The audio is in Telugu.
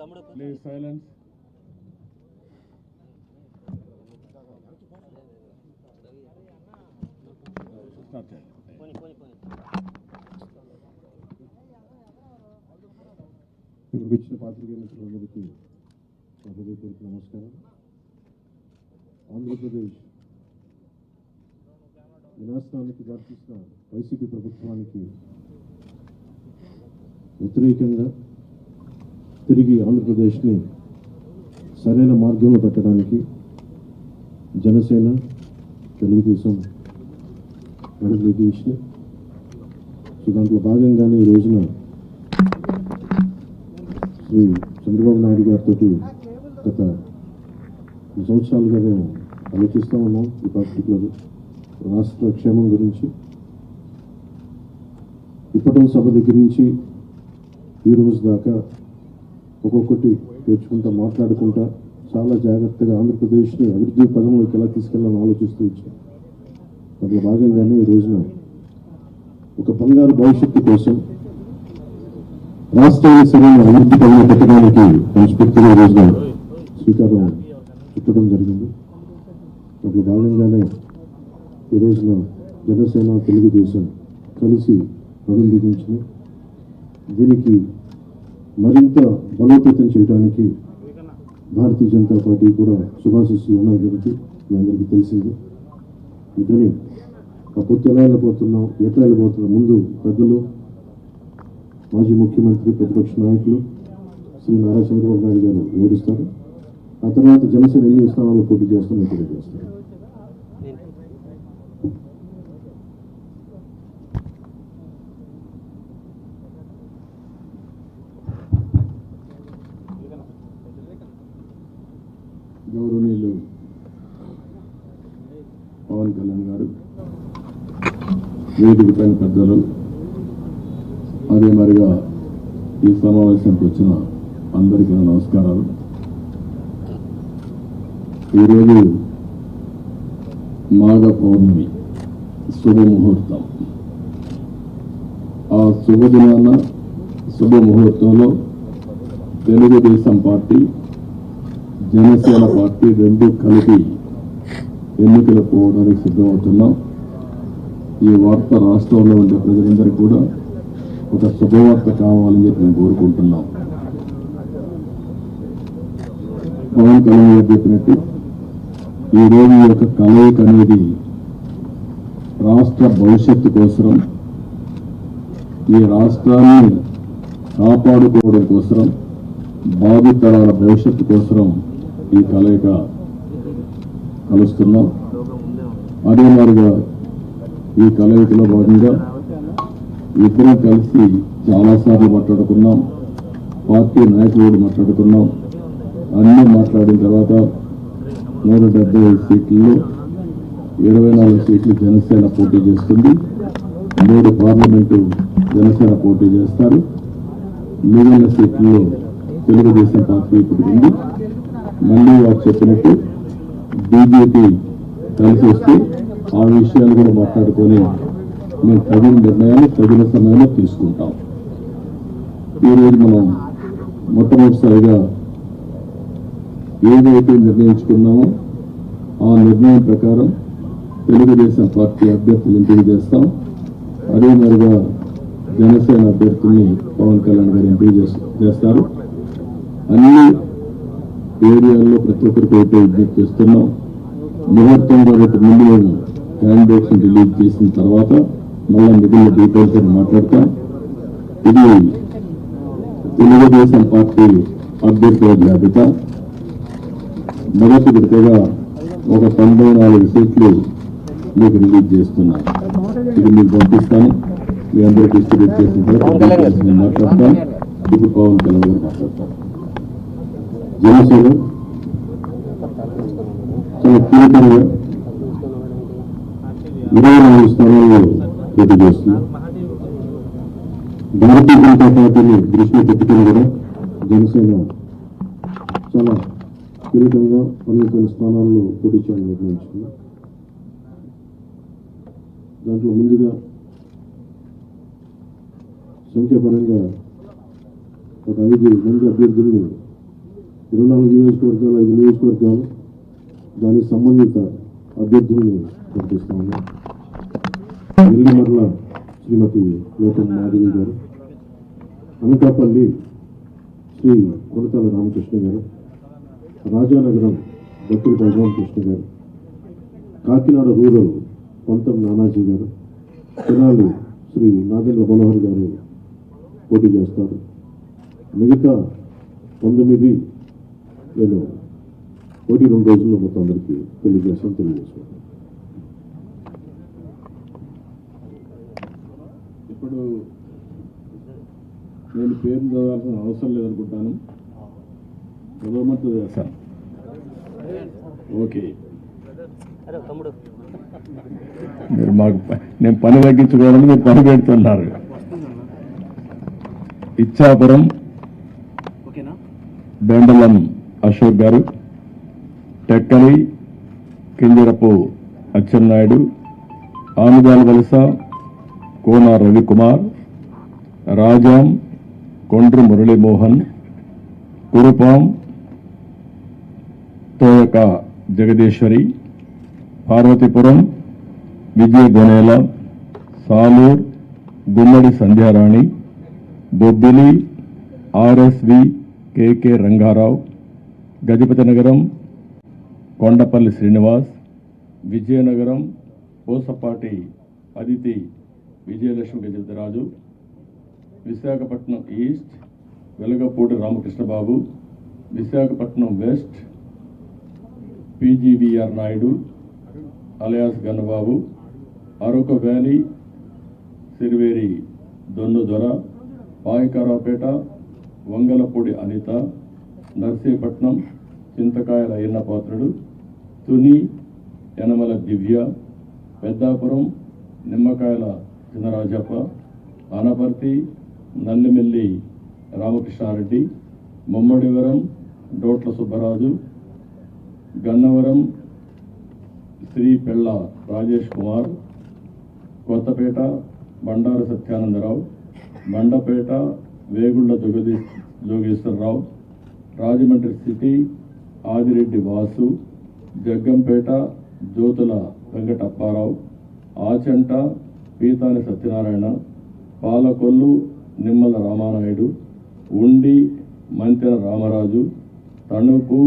Please silence. Start చేయండి. ఇక్కడికి వచ్చిన పాత్రికేయ మిత్రులందరికీ హృదయపూర్వక నమస్కారం. ఆంధ్రప్రదేశ్ వినాశనానికి దారితీసిన వైసీపీ ప్రభుత్వానికి వ్యతిరేకంగా తిరిగి ఆంధ్రప్రదేశ్ని సరైన మార్గంలో పెట్టడానికి జనసేన, తెలుగుదేశం అడుగులు తీసినాయి. సో దాంట్లో భాగంగానే ఈ రోజున శ్రీ చంద్రబాబు నాయుడు గారితో గత 2 సంవత్సరాలుగా మేము ఆలోచిస్తూ ఉన్నాం. ఈ పర్టికులర్ రాష్ట్ర క్షేమం గురించి ఇప్పటి సభ దగ్గర నుంచి ఈ రోజు దాకా ఒక్కొక్కటి పేర్చుకుంటా మాట్లాడుకుంటా చాలా జాగ్రత్తగా ఆంధ్రప్రదేశ్ని అభివృద్ధి పదంలోకి ఎలా తీసుకెళ్లాలని ఆలోచిస్తూ వచ్చాం. అందులో భాగంగానే ఈ రోజున ఒక బంగారు భవిష్యత్తు కోసం రాష్ట్రాన్ని సరైన అభివృద్ధి పదంలో పెట్టడానికి మనస్ఫూర్తిగా ఈ రోజున శ్రీకారం చుట్టడం జరిగింది. అందులో భాగంగానే ఈ రోజున జనసేన, తెలుగుదేశం కలిసి నడుం బిగించినాయి. దీనికి మరింత బలోపేతం చేయడానికి భారతీయ జనతా పార్టీ కూడా శుభాశిస్సులు ఉన్నది మీ అందరికీ తెలిసిందే. అందుకని ఆ పొత్తు ఎట్లా వెళ్ళిపోతున్నాం ముందు పెద్దలు, మాజీ ముఖ్యమంత్రి, ప్రతిపక్ష నాయకులు శ్రీ నారా చంద్రబాబు నాయుడు గారు వివరిస్తారు. ఆ తర్వాత జనసేన ఎన్ని స్థానాల్లో పోటీ చేస్తామో తెలియజేస్తారు. గౌరవనీయులు పవన్ కళ్యాణ్ గారు, వేదిక పైన పెద్దలు, అదే మరిగా ఈ సమావేశానికి వచ్చిన అందరికీ నమస్కారాలు. ఈరోజు మాఘ పౌర్ణమి శుభముహూర్తం. ఆ శుభదినాన శుభముహూర్తంలో తెలుగుదేశం పార్టీ, జనసేన పార్టీ రెండు కలిపి ఎన్నికలు పోవడానికి సిద్ధమవుతున్నాం. ఈ వార్త రాష్ట్రంలో ఉండే ప్రజలందరికీ కూడా ఒక శుభవార్త కావాలని చెప్పి మేము కోరుకుంటున్నాం. పవన్ కళ్యాణ్ గారు చెప్పినట్టు ఈరోజు ఈ యొక్క కలయిక అనేది రాష్ట్ర భవిష్యత్తు కోసం, ఈ రాష్ట్రాన్ని కాపాడుకోవడం కోసం, భావితరాల భవిష్యత్తు కోసం ఈ కలయిక కలుస్తున్నాం. అదే మాదిరిగా ఈ కలయికలో భాగంగా ఇద్దరం కలిసి చాలాసార్లు మాట్లాడుకున్నాం. పార్టీ నాయకులు మాట్లాడుకున్నాం. అన్నీ మాట్లాడిన తర్వాత 175 సీట్లలో 24 సీట్లు జనసేన పోటీ చేస్తుంది. 3 పార్లమెంటు జనసేన పోటీ చేస్తారు. మిగిలిన సీట్లలో తెలుగుదేశం పార్టీ ఇప్పుడు ఉంది. మళ్ళీ వారు చెప్పినట్టు బీజేపీ కలిసి వస్తే ఆ విషయాలు కూడా మాట్లాడుకొని మేము తగిన నిర్ణయాలు తగిన సమయంలో తీసుకుంటాం. ఈరోజు మనం మొట్టమొదటిసారిగా ఏదైతే నిర్ణయించుకున్నామో ఆ నిర్ణయం ప్రకారం తెలుగుదేశం పార్టీ అభ్యర్థులు ఎంపిక చేస్తాం. అదే మరిగా జనసేన అభ్యర్థుల్ని పవన్ కళ్యాణ్ గారు ఎంపిక చేస్తారు. అన్ని ఏరియాల్లో ప్రతి ఒక్కరికి అయితే విజ్ఞప్తి చేస్తున్నాం. ముహూర్తం కాబట్టి ముందు మేము క్యాండిడేట్స్ రిలీజ్ చేసిన తర్వాత మళ్ళీ మిగిలిన డీటెయిల్స్ అని మాట్లాడతాం. ఇది తెలుగుదేశం పార్టీ అభ్యర్థుల జాబితా. మొదటి విడతగా ఒక 94 సీట్లు మీకు రిలీజ్ చేస్తున్నాను. ఇది మీకు పంపిస్తాను. మీ అందరూ డిస్ట్రిబ్యూట్ చేసిన తర్వాత నేను మాట్లాడతాను. ఇప్పుడు పవన్ కళ్యాణ్ గారు మాట్లాడతాను. జనసేన చాలా కీలకంగా 24 స్థానాల్లో పోటీ చేస్తుంది. భారతీయ జనతా పార్టీని దృష్టిలో పెట్టుకుని కూడా జనసేన చాలా కీలకంగా 12 స్థానాల్లో పోటీ చేయాలని నిర్ణయించుకుంది. దాంట్లో ముందుగా సంఖ్యాపరంగా ఒక 5 మంది అభ్యర్థుల్ని 24 నియోజకవర్గాలు 5 నియోజకవర్గాలు దానికి సంబంధిత అభ్యర్థుల్ని ప్రకటిస్తా ఉన్నాం. నెల్లిమర్ల శ్రీమతి లోకం మాధవి గారు, అనకాపల్లి శ్రీ కొనతాల రామకృష్ణ గారు, రాజానగరం భక్తుల బలరామకృష్ణ గారు, కాకినాడ రూరల్ పంతం నానాజీ గారు, తెనాలి శ్రీ నాగేంద్ర మనోహర్ గారు పోటీ చేస్తారు. మిగతా 19 నేను పోటీ 2 రోజుల్లో మొత్తం అందరికీ తెలియజేసుకుంటాను. ఇప్పుడు నేను పేరు చదవాల్సిన అవసరం లేదనుకుంటాను. చదవమంటే చేస్తాను. ఓకే, మీరు మాకు నేను పని తగ్గించుకోవాలని మీరు పని పెడుతున్నారు. Ichchapuram బెండలం Ashok garu, Tekkali Kinjarapu Atchannaidu, Anugala Valasa Kona Ravikumar, Rajam Kondru Muralimohan, Kurupam Thoyaka Jagadeeswari, Parvathipuram Vijaya Gonela, Salur Gummadi Sandhyarani, Bobbili RSV KK Rangarao, Gajapathi Nagaram Kondapalli Srinivas, Vizianagaram Pusapati Aditi Vijayalakshmi Gajapathiraju, Visakhapatnam east Velagapudi Ramakrishnababu, Visakhapatnam west PGVR Naidu alias Gannababu, Araku valley Siveri Donnudora, Payakaraopeta Vangalapudi Anitha, Narsipatnam Chintakayala Ayyannapatrudu, Tuni Yanamala Divya, Peddapuram Nimmakayala Chinarajappa, Anaparthi నల్లిమెల్లి Ramakrishna Reddy, Mummidivaram డోట్ల Subbaraju, Gannavaram Shri పెళ్ళ రాజేష్ కుమార్, కొత్తపేట బండారు సత్యానందరావు, మండపేట వేగుళ్ల జోగేశ్వరరావు, రాజమండ్రి సిటీ ఆదిరెడ్డి వాసు, జగ్గంపేట జ్యోతుల వెంకటప్పారావు, ఆచంట పీతాని సత్యనారాయణ, పాలకొల్లు నిమ్మల రామానాయుడు, ఉండి మంతెన రామరాజు, తణుకు